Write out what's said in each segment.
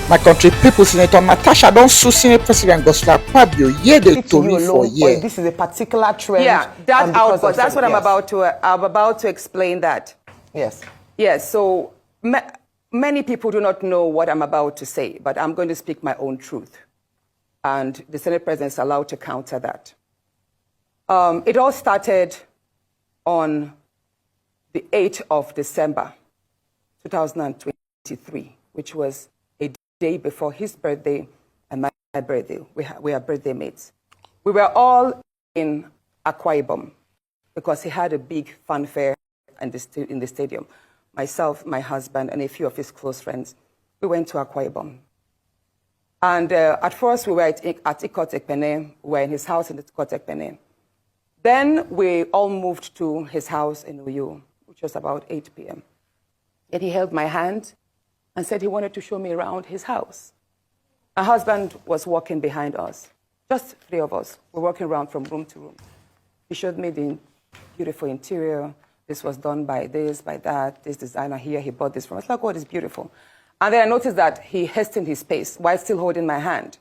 My country people, Senator Natasha don't sue Senate President Godswill Akpabio. Yeah, they told me for years. This is a particular trend. Yeah, that outburst. That's what I'm about to explain that. Yes. Yes. So many people do not know what I'm about to say, but I'm going to speak my own truth, and the Senate President is allowed to counter that. It all started on the 8th of December, 2023, which was a day before his birthday and my birthday. We are birthday mates. We were all in Akwa Ibom because he had a big fanfare in the stadium. Myself, my husband, and a few of his close friends, we went to Akwa Ibom. And at first, we were at Ikot Ekpene. We were in his house in Ikot Ekpene. Then we all moved to his house in Uyo, which was about 8 p.m. And he held my hand and said he wanted to show me around his house. My husband was walking behind us, just 3 of us. We're walking around from room to room. He showed me the beautiful interior. This was done by this, by that, this designer here, he bought this from us. Like, oh, it's beautiful. And then I noticed that he hastened his pace while still holding my hand.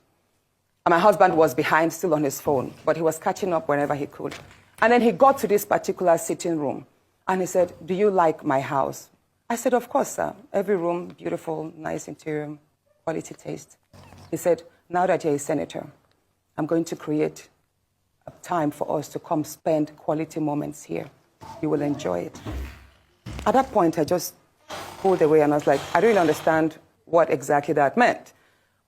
And my husband was behind, still on his phone, but he was catching up whenever he could. And then he got to this particular sitting room, and he said, "Do you like my house?" I said, "Of course, sir. Every room, beautiful, nice interior, quality taste." He said, "Now that you're a senator, I'm going to create a time for us to come spend quality moments here. You will enjoy it." At that point, I just pulled away, and I was like, I don't really understand what exactly that meant.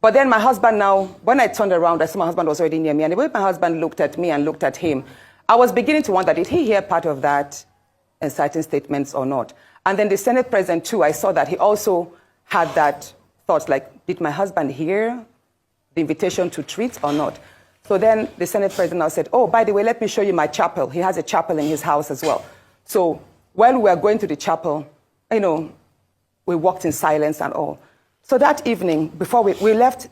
But then my husband now, when I turned around, I saw my husband was already near me, and the way my husband looked at me and looked at him, I was beginning to wonder, did he hear part of that inciting statements or not? And then the Senate President, too, I saw that he also had that thought, like, did my husband hear the invitation to treat or not? So then the Senate President now said, "Oh, by the way, let me show you my chapel." He has a chapel in his house as well. So when we were going to the chapel, you know, we walked in silence and all. So that evening, before we left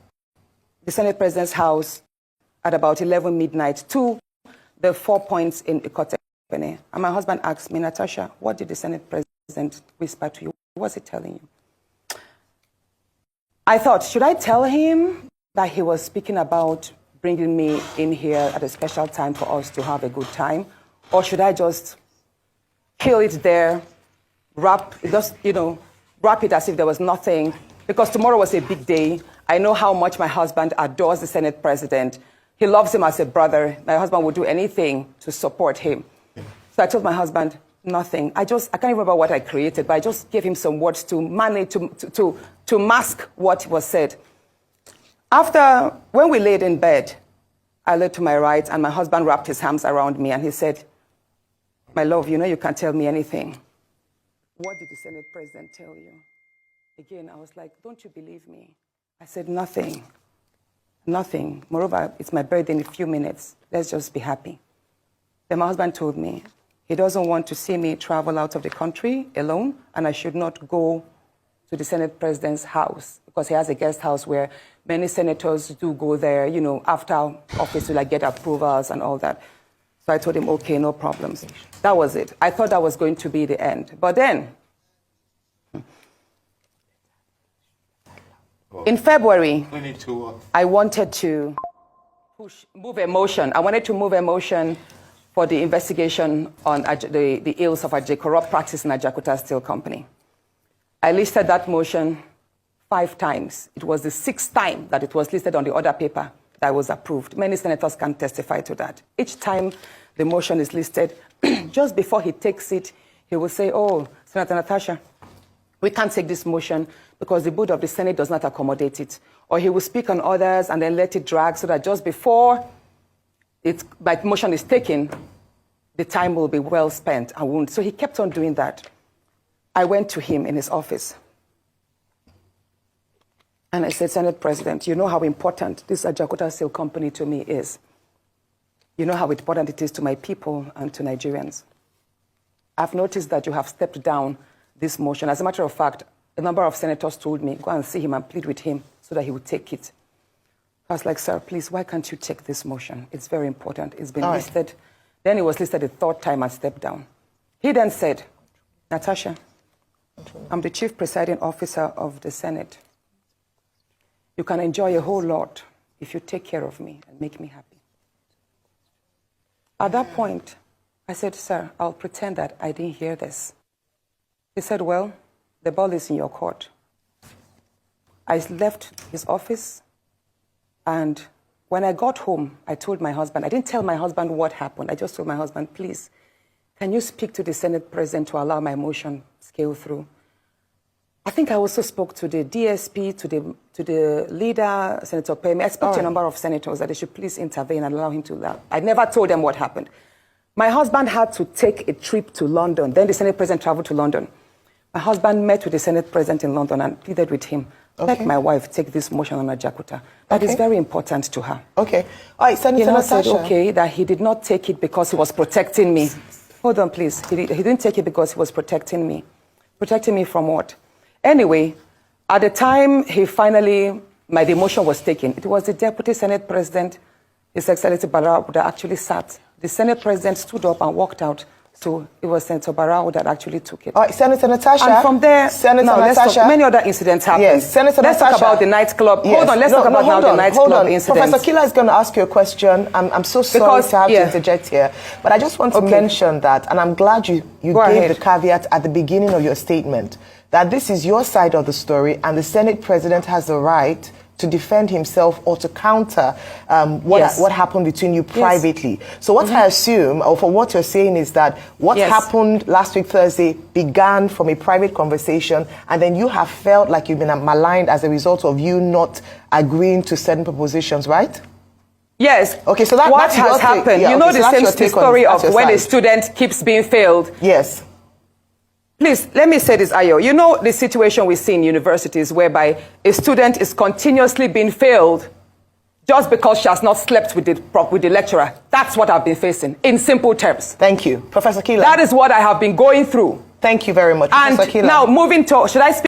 the Senate President's house at about 11 midnight to the 4 points in Ikot Ekpene. And my husband asked me, "Natasha, what did the Senate President whisper to you? What was he telling you?" I thought, should I tell him that he was speaking about bringing me in here at a special time for us to have a good time? Or should I just kill it there, wrap it as if there was nothing? Because tomorrow was a big day. I know how much my husband adores the Senate President. He loves him as a brother. My husband would do anything to support him. So I told my husband, nothing. I can't remember what I created, but I just gave him some words to manage, to mask what was said. When we laid in bed, I lay to my right, and my husband wrapped his arms around me, and he said, "My love, you know you can't tell me anything. What did the Senate President tell you?" Again, I was like, "Don't you believe me?" I said, "Nothing. Nothing. Moreover, it's my birthday in a few minutes. Let's just be happy." Then my husband told me he doesn't want to see me travel out of the country alone, and I should not go to the Senate President's house because he has a guest house where many senators do go there, you know, after office to like get approvals and all that. So I told him, okay, no problems. That was it. I thought that was going to be the end. But then, in February, I wanted to move a motion. I wanted to move a motion for the investigation on the ills of corrupt practice in Ajakuta Steel Company. I listed that motion 5 times. It was the 6th time that it was listed on the order paper that was approved. Many senators can testify to that. Each time the motion is listed, just before he takes it, he will say, "Oh, Senator Natasha, we can't take this motion because the board of the Senate does not accommodate it." Or he will speak on others and then let it drag so that just before my motion is taken, the time will be well spent. So he kept on doing that. I went to him in his office. And I said, "Senate President, you know how important this Ajakuta Steel Company to me is. You know how important it is to my people and to Nigerians. I've noticed that you have stepped down this motion. As a matter of fact, a number of senators told me, go and see him and plead with him so that he would take it." I was like, "Sir, please, why can't you take this motion? It's very important. It's been listed." Then it was listed a 3rd time and stepped down. He then said, "Natasha, I'm the chief presiding officer of the Senate. you can enjoy a whole lot if you take care of me and make me happy. At that point, I said, sir, I'll pretend that I didn't hear this. He said, well, the ball is in your court. I left his office, and when I got home, I told my husband, I didn't tell my husband what happened. I just told my husband, please, can you speak to the Senate President to allow my motion scale through? I think I also spoke to the DSP, to the leader, Senator Pemi. I spoke to a number of senators that they should please intervene and allow him to laugh. I never told them what happened. My husband had to take a trip to London. Then the Senate President traveled to London. My husband met with the Senate President in London and pleaded with him. Let my wife take this motion on Ajakuta. That is very important to her. Okay. All right, Senator Natasha. Said, okay, that he did not take it because he was protecting me. Hold on, please. He didn't take it because he was protecting me. Protecting me from what? Anyway, at the time my demotion was taken, it was the Deputy Senate President, His Excellency Barau, that actually sat. The Senate President stood up and walked out. So it was Senator Barau that actually took it. All right, Senator Natasha. And from there, many other incidents happened. Yes, Senator let's Natasha. Talk about the nightclub. Yes. Hold on, let's talk about the nightclub incident. Professor Kila is going to ask you a question. I'm so sorry to have to interject here, but I just want to mention that, and I'm glad you gave the caveat at the beginning of your statement, that this is your side of the story, and the Senate President has the right to defend himself or to counter what happened between you privately. So what I assume, or for what you're saying, is that what happened last week Thursday began from a private conversation, and then you have felt like you've been maligned as a result of you not agreeing to certain propositions, right? Yes. Okay, so what has happened? You know the story of when a student keeps being failed. Yes. Please, let me say this, Ayo. You know the situation we see in universities whereby a student is continuously being failed just because she has not slept with the lecturer. That's what I've been facing, in simple terms. Thank you. Professor Kila. That is what I have been going through. Thank you very much, Professor Kila. And now, moving to, should I speak?